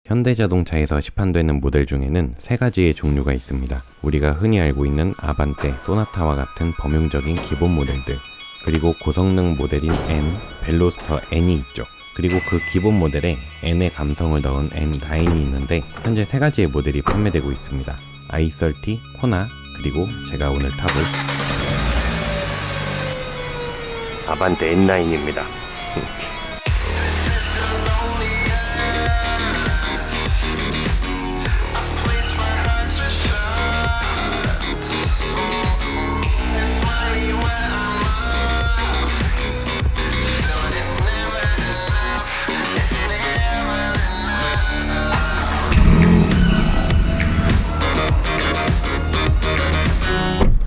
현대자동차에서 시판되는 모델 중에는 세 가지의 종류가 있습니다. 우리가 흔히 알고 있는 아반떼, 소나타와 같은 범용적인 기본 모델들, 그리고 고성능 모델인 N, 벨로스터 N이 있죠. 그리고 그 기본 모델에 N의 감성을 넣은 N9이 있는데 현재 세 가지의 모델이 판매되고 있습니다. i30, 코나, 그리고 제가 오늘 타볼 아반떼 N9입니다.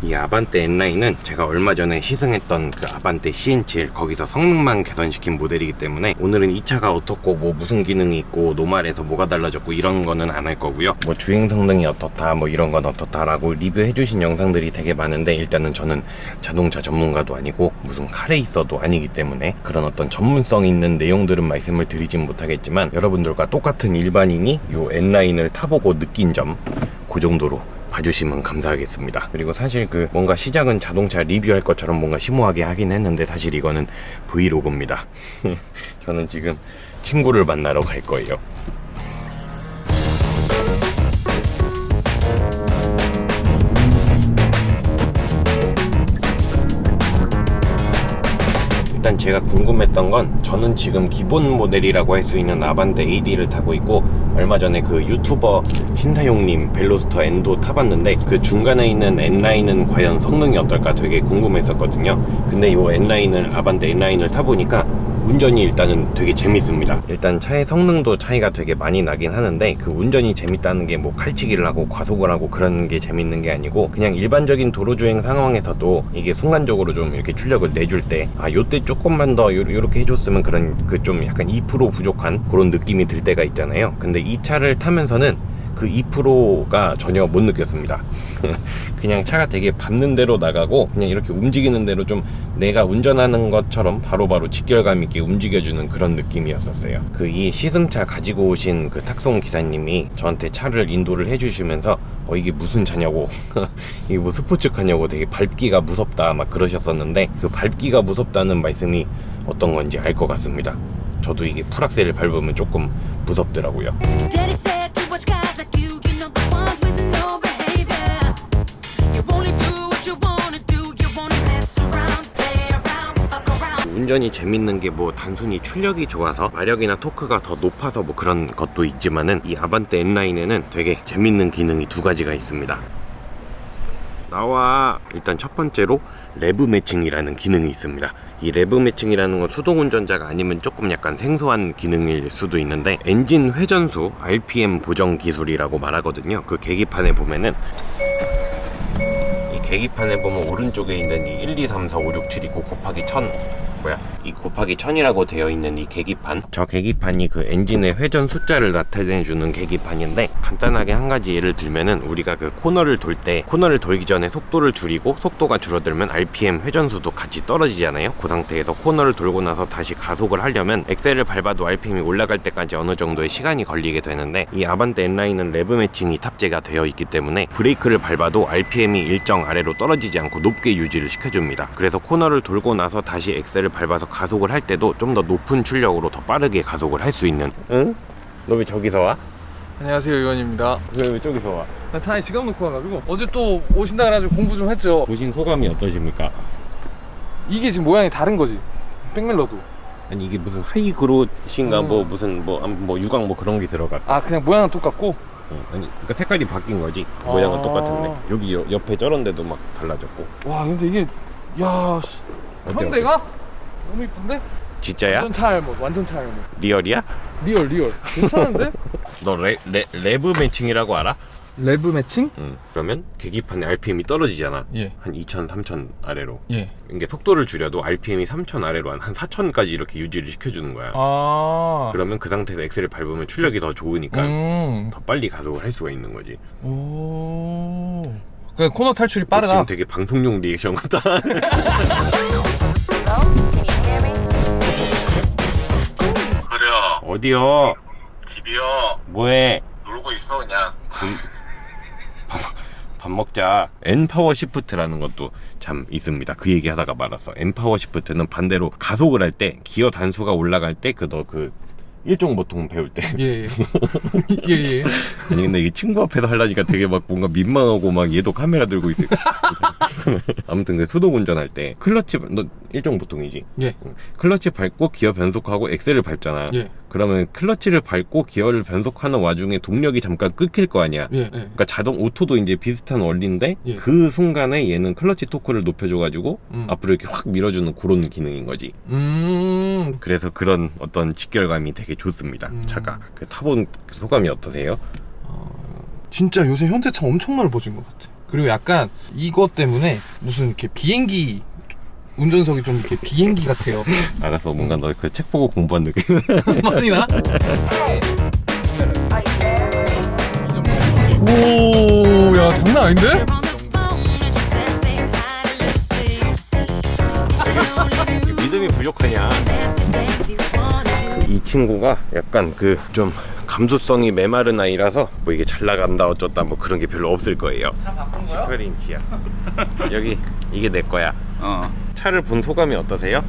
이 아반떼 N9은 제가 얼마 전에 시승했던 그 아반떼 CN7 거기서 성능만 개선시킨 모델이기 때문에 오늘은 이 차가 어떻고 뭐 무슨 기능이 있고 노말에서 뭐가 달라졌고 이런 거는 안 할 거고요. 뭐 주행 성능이 어떻다 뭐 이런 건 어떻다라고 리뷰해 주신 영상들이 되게 많은데 일단은 저는 자동차 전문가도 아니고 무슨 카레이서도 아니기 때문에 그런 어떤 전문성 있는 내용들은 말씀을 드리진 못하겠지만 여러분들과 똑같은 일반인이 이 N9을 타보고 느낀 점 그 정도로 봐주시면 감사하겠습니다. 그리고 사실 그 뭔가 시작은 자동차 리뷰할 것처럼 뭔가 심오하게 하긴 했는데 사실 이거는 브이로그입니다. 저는 지금 친구를 만나러 갈 거예요. 일단 제가 궁금했던 건 저는 지금 기본 모델이라고 할 수 있는 아반떼 AD를 타고 있고 얼마 전에 그 유튜버 신사용님 벨로스터 N도 타봤는데 그 중간에 있는 N9은 과연 성능이 어떨까 되게 궁금했었거든요. 근데 이 N9을 아반떼 N9을 타보니까 운전이 일단은 되게 재밌습니다. 일단 차의 성능도 차이가 되게 많이 나긴 하는데 그 운전이 재밌다는 게 뭐 칼치기를 하고 과속을 하고 그런 게 재밌는 게 아니고 그냥 일반적인 도로주행 상황에서도 이게 순간적으로 좀 이렇게 출력을 내줄 때 아 요때 조금만 더 요렇게 해줬으면 그런 그 좀 약간 2% 부족한 그런 느낌이 들 때가 있잖아요. 근데 이 차를 타면서는 그 2%가 전혀 못 느꼈습니다. 그냥 차가 되게 밟는 대로 나가고 그냥 이렇게 움직이는 대로 좀 내가 운전하는 것처럼 바로바로 직결감 있게 움직여주는 그런 느낌이었었어요. 그 이 시승차 가지고 오신 그 탁송 기사님이 저한테 차를 인도를 해주시면서 이게 무슨 차냐고 이게 뭐 스포츠카냐고 되게 밟기가 무섭다 막 그러셨었는데 그 밟기가 무섭다는 말씀이 어떤 건지 알 것 같습니다. 저도 이게 풀악셀을 밟으면 조금 무섭더라고요. 운전이 재밌는 게 뭐 단순히 출력이 좋아서 마력이나 토크가 더 높아서 뭐 그런 것도 있지만은 이 아반떼 N9에는 되게 재밌는 기능이 두 가지가 있습니다. 나와. 일단 첫 번째로 레브 매칭이라는 기능이 있습니다. 이 레브 매칭이라는 건 수동 운전자가 아니면 조금 약간 생소한 기능일 수도 있는데 엔진 회전수 RPM 보정 기술이라고 말하거든요. 그 계기판에 보면은 계기판에 보면 오른쪽에 있는 이 1, 2, 3, 4, 5, 6, 7 있고 곱하기 1000 이 곱하기 1000이라고 되어 있는 이 계기판, 저 계기판이 그 엔진의 회전 숫자를 나타내주는 계기판인데 간단하게 한 가지 예를 들면은 우리가 그 코너를 돌 때 코너를 돌기 전에 속도를 줄이고 속도가 줄어들면 RPM 회전수도 같이 떨어지잖아요. 그 상태에서 코너를 돌고 나서 다시 가속을 하려면 엑셀을 밟아도 RPM이 올라갈 때까지 어느 정도의 시간이 걸리게 되는데 이 아반떼 N9은 레브 매칭이 탑재가 되어 있기 때문에 브레이크를 밟아도 RPM이 일정 아래로 떨어지지 않고 높게 유지를 시켜줍니다. 그래서 코너를 돌고 나서 다시 엑셀을 밟아서 가속을 할 때도 좀 더 높은 출력으로 더 빠르게 가속을 할 수 있는. 응? 너 왜 저기서 와? 안녕하세요, 의원입니다. 왜 저기서 와? 나 차에 지갑 놓고 와가지고 어제 또 오신다 그래가지고 공부 좀 했죠. 보신 소감이 어떠십니까? 이게 지금 모양이 다른 거지, 백밀러도. 아니 이게 무슨 하이그롯인가 뭐 무슨 뭐 유광 뭐 그런 게 들어갔어. 아, 그냥 모양은 똑같고? 아니 그러니까 색깔이 바뀐 거지. 모양은 똑같은데 여기 옆에 저런 데도 막 달라졌고. 와, 근데 이게 야 현대가 너무 이쁜데? 진짜야? 완전 차 알못, 완전 차 알못. 리얼이야? 리얼 괜찮은데? 너 레브 매칭이라고 알아? 레브 매칭? 응. 그러면 계기판에 RPM이 떨어지잖아. 예. 한 2000, 3000 아래로. 예. 이게 속도를 줄여도 RPM이 3000 아래로 한 4000까지 이렇게 유지를 시켜주는 거야. 그러면 그 상태에서 엑셀을 밟으면 출력이 더 좋으니까 더 빨리 가속을 할 수가 있는 거지. 오. 그 코너 탈출이 빠르다. 지금 되게 방송용 리액션 같다. 어디요? 집이요. 뭐해? 놀고 있어 그냥. 밥 먹자. N파워 시프트라는 것도 참 있습니다. 그 얘기 하다가 말았어. N파워 시프트는 반대로 가속을 할 때 기어 단수가 올라갈 때 그 일종 보통 배울 때. 예. 예. 아니 근데 이 친구 앞에서 하려니까 되게 막 뭔가 민망하고 막 얘도 카메라 들고 있을 아무튼 그 수동 운전할 때 클러치 너 일종 보통이지. 예. 클러치 밟고 기어 변속하고 엑셀을 밟잖아. 예. 그러면 클러치를 밟고 기어를 변속하는 와중에 동력이 잠깐 끊길 거 아니야. 예. 그러니까 자동 오토도 이제 비슷한 원리인데 예. 그 순간에 얘는 클러치 토크를 높여줘가지고 음. 앞으로 이렇게 확 밀어주는 그런 기능인 거지. 그래서 그런 어떤 직결감이 되게 좋습니다. 차가. 그 타본 소감이 어떠세요? 진짜 요새 현대차 엄청 넓어진 것 같아. 그리고 약간 이것 때문에 무슨 이렇게 비행기 운전석이 좀 이렇게 비행기 같아요. 알았어, 뭔가 너 그 책 보고 공부한 느낌. 많이 나? 오, 야 장난 아닌데? 믿음이 부족하냐? 이 친구가 약간 그 좀 감수성이 메마른 아이라서 뭐 이게 잘 나간다 어쩌다 뭐 그런 게 별로 없을 거예요. 차 바꾼 거야? 18인치야. 여기 이게 내 거야. 차를 본 소감이 어떠세요?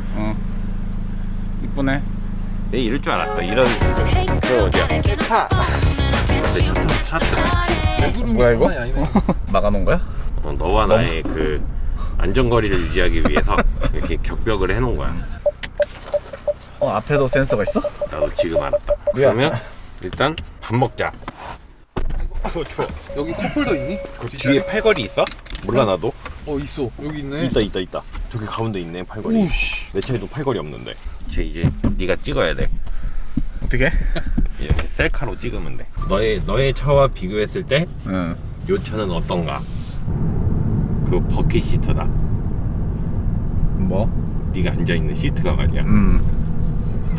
이쁘네. 내 이럴 줄 알았어. 이런 그 어디야? 차. 차. 뭐야 이거? 막아놓은 거야? 너와 나의 그 안전거리를 유지하기 위해서 이렇게 격벽을 해놓은 거야. 앞에도 센서가 있어? 나도 지금 알았다. 그러면 일단 밥 먹자. 추워. 여기 컵홀더 있니? 뒤에 팔걸이 있어? 몰라 나도. 있어. 여기 있네. 있다. 저기 가운데 있네 팔걸이. 오씨. 내 차에도 팔걸이 없는데. 이제 네가 찍어야 돼. 어떻게? 이렇게 셀카로 찍으면 돼. 너의 차와 비교했을 때 응. 요 차는 어떤가? 그 버킷 시트다. 뭐? 네가 앉아 있는 시트가 말이야.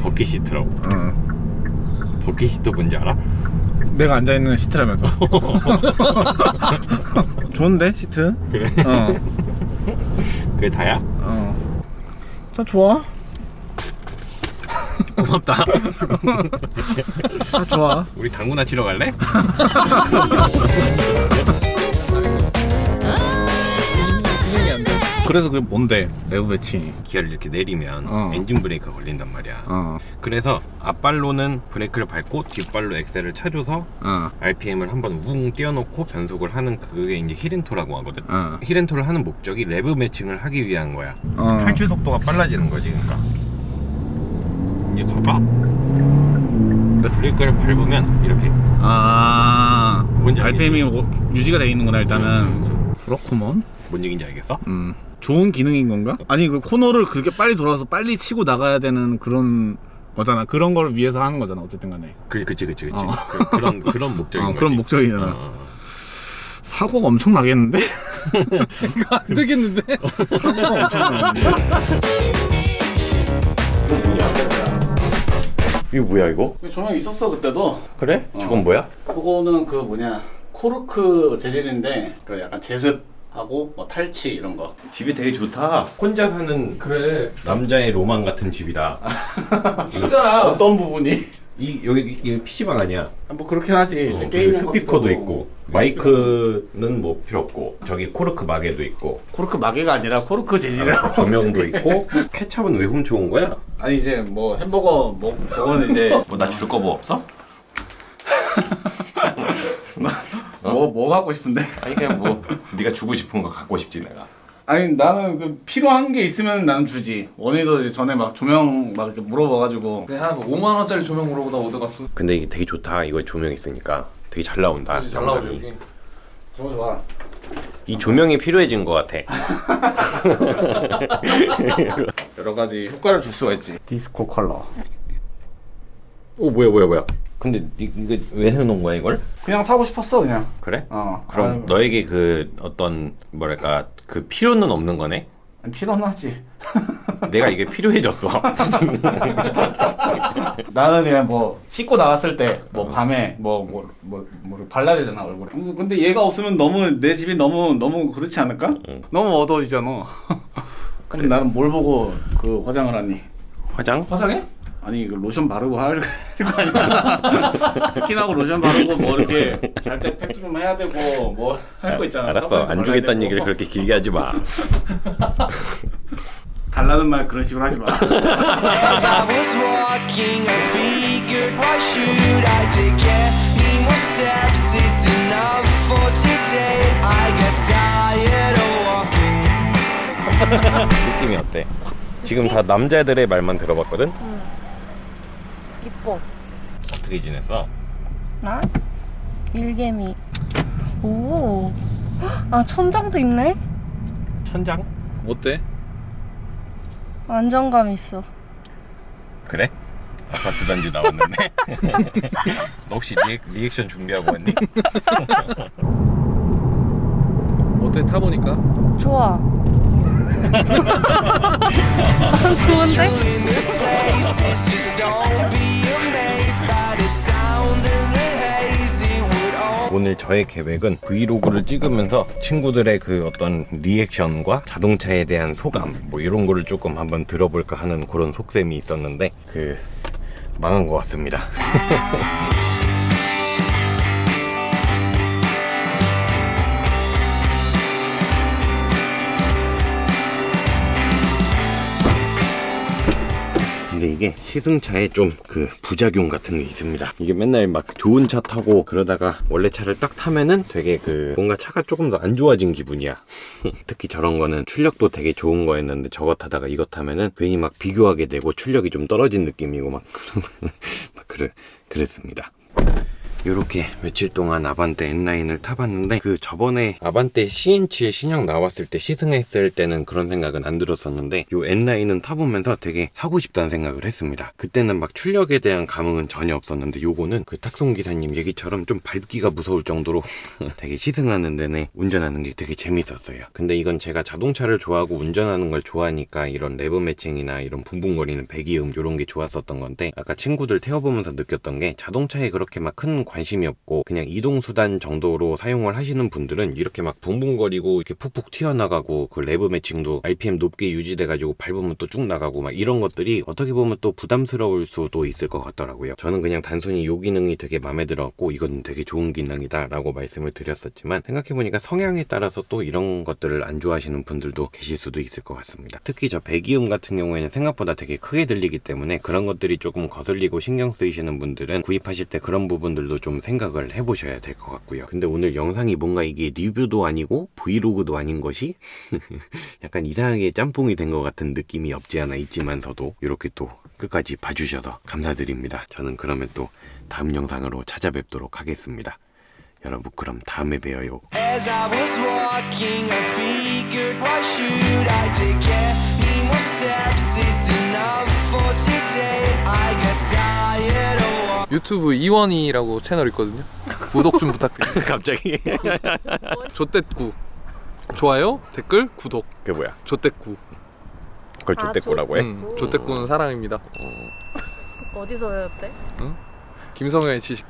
버킷 시트라고. 버킷 시트 뭔지 알아? 내가 앉아있는 시트라면서. 좋은데 시트? 그래. 그게 다야? 차 좋아. 고맙다. 차 좋아. 우리 당구나 치러 갈래? 진행이 안 돼. 그래서 그게 뭔데? 내부 배치. 기어를 이렇게 내리면 엔진 브레이크가 걸린단 말이야. 그래서 앞발로는 브레이크를 밟고 뒷발로 엑셀을 차줘서 RPM을 한번 웅 띄워놓고 변속을 하는 그게 이제 힐앤토라고 하거든. 힐앤토를 하는 목적이 레브 매칭을 하기 위한 거야. 탈출 속도가 빨라지는 거지, 그러니까. 이제 가봐. 브레이크를 밟으면 이렇게. 뭔지 알겠지? RPM이 유지가 돼 있는구나 일단은. 그렇구먼. 뭔 얘기인지 알겠어? 좋은 기능인 건가? 아니 그 코너를 그렇게 빨리 돌아서 빨리 치고 나가야 되는 그런 거잖아. 그런 걸 위해서 하는 거잖아. 어쨌든 간에. 그치. 그런 목적인 거지. 그런 목적이잖아. 사고가 엄청 나겠는데? 이거 안 되겠는데? 사고가 엄청 나겠는데? 이거 뭐야 이거? 조명 있었어 그때도. 그래? 저건 뭐야? 그거는 그 뭐냐 코르크 재질인데 그 약간 제습하고 뭐 탈취 이런 거. 집이 되게 좋다. 혼자 사는 그래. 남자의 로망 같은 집이다. 진짜. 어떤 부분이? 여기 PC방 아니야? 뭐 그렇긴 하지. 이제 그리고 스피커도 있고 마이크는 뭐 필요 없고 저기 코르크 마개도 있고 코르크 마개가 아니라 코르크 재질이라고. 조명도 있고. 케찹은 왜 훔쳐온 거야? 아니 이제 뭐 햄버거 뭐 그거는 이제 뭐 나 줄 거 뭐 없어? 뭐 갖고 싶은데? 아니 그냥 뭐 네가 주고 싶은 거 갖고 싶지 내가. 아니 나는 그 필요한 게 있으면 나는 주지. 원희도 이제 전에 막 조명 막 이렇게 물어봐가지고 내가 5만 원짜리 조명 물어보다 어디 갔어? 근데 이게 되게 좋다. 이거 조명 있으니까 되게 잘 나온다. 다시 잘 나오죠 여기. 좋아. 이 조명이 필요해진 것 같아. 여러 가지 효과를 줄 수가 있지. 디스코 컬러. 오 뭐야? 근데 이거 왜 해놓은 거야 이걸? 그냥 사고 싶었어 그냥. 그래? 어. 그럼 아유, 너에게 그 어떤 뭐랄까 그 필요는 없는 거네? 필요는 하지. 내가 이게 필요해졌어. 나는 그냥 뭐 씻고 나갔을 때 뭐 밤에 뭐 발라야 되잖아 얼굴에. 근데 얘가 없으면 너무 내 집이 너무 그렇지 않을까? 너무 어두워지잖아. 그럼 나는 뭘 보고 그 화장을 하니? 화장? 화장해? 아니 이거 로션 바르고 할 거 아니야? 스킨하고 로션 바르고 뭐 이렇게 잘 때 팩 좀 해야 되고 뭐 할 거 있잖아. 알았어. 선크림도 안 발라야 주겠다는 되고. 얘기를 그렇게 길게 하지 마. 달라는 말 그런 식으로 하지 마. As I was walking, I figured, why should I take any more steps? It's enough for today. I got tired of walking. 느낌이 어때? 지금 다 남자들의 말만 들어봤거든? 이뻐. 어떻게 지냈어? 나? 일개미. 오. 아, 천장도 있네? 천장? 어때? 안정감 있어. 그래? 아파트 단지 나왔는데? 너 혹시 리액션 준비하고 왔니? 어때 타보니까? 좋아. 좋은데? In this place, it's just don't be amazed by the sound and the haze. It would all 오늘 저의 계획은 브이로그를 찍으면서 친구들의 그 어떤 리액션과 자동차에 대한 소감 뭐 이런 거를 조금 한번 들어볼까 하는 그런 속셈이 있었는데 망한 것 같습니다. 근데 이게 시승차에 좀 그 부작용 같은 게 있습니다. 이게 맨날 막 좋은 차 타고 그러다가 원래 차를 딱 타면은 되게 그 뭔가 차가 조금 더 안 좋아진 기분이야. 특히 저런 거는 출력도 되게 좋은 거였는데 저거 타다가 이거 타면은 괜히 막 비교하게 되고 출력이 좀 떨어진 느낌이고 막 그랬습니다. 요렇게 며칠 동안 아반떼 N라인을 타봤는데 그 저번에 아반떼 CN7 신형 나왔을 때 시승했을 때는 그런 생각은 안 들었었는데 요 N라인은 타보면서 되게 사고 싶다는 생각을 했습니다. 그때는 막 출력에 대한 감흥은 전혀 없었는데 요거는 그 탁송기사님 얘기처럼 좀 밟기가 무서울 정도로 되게 시승하는 데는 운전하는 게 되게 재밌었어요. 근데 이건 제가 자동차를 좋아하고 운전하는 걸 좋아하니까 이런 내부 매칭이나 이런 붕붕거리는 배기음 요런 게 좋았었던 건데 아까 친구들 태워보면서 느꼈던 게 자동차에 그렇게 막 큰 관심이 없고 그냥 이동수단 정도로 사용을 하시는 분들은 이렇게 막 붕붕거리고 이렇게 푹푹 튀어나가고 그 레브 매칭도 RPM 높게 유지돼가지고 밟으면 또 쭉 나가고 막 이런 것들이 어떻게 보면 또 부담스러울 수도 있을 것 같더라고요. 저는 그냥 단순히 요 기능이 되게 마음에 들었고 이건 되게 좋은 기능이다 라고 말씀을 드렸었지만 생각해보니까 성향에 따라서 또 이런 것들을 안 좋아하시는 분들도 계실 수도 있을 것 같습니다. 특히 저 배기음 같은 경우에는 생각보다 되게 크게 들리기 때문에 그런 것들이 조금 거슬리고 신경 쓰이시는 분들은 구입하실 때 그런 부분들도 좀 생각을 해보셔야 될 것 같고요. 근데 오늘 영상이 뭔가 이게 리뷰도 아니고 브이로그도 아닌 것이 약간 이상하게 짬뽕이 된 것 같은 느낌이 없지 않아 있지만서도 이렇게 또 끝까지 봐주셔서 감사드립니다. 저는 그러면 또 다음 영상으로 찾아뵙도록 하겠습니다. 여러분 그럼 다음에 봬요. As I was walking, I figured, why should I take any more steps? It's enough for today. I got tired of walking. 유튜브 이원이라고 채널 있거든요. 구독 좀 부탁드립니다. 갑자기 조댓구 좋아요, 댓글, 구독. 그게 뭐야? 조댓구. 그걸 족대꾸라고 해? 조댓구는 사랑입니다. 어디서 배웠대? 김성현의 지식백.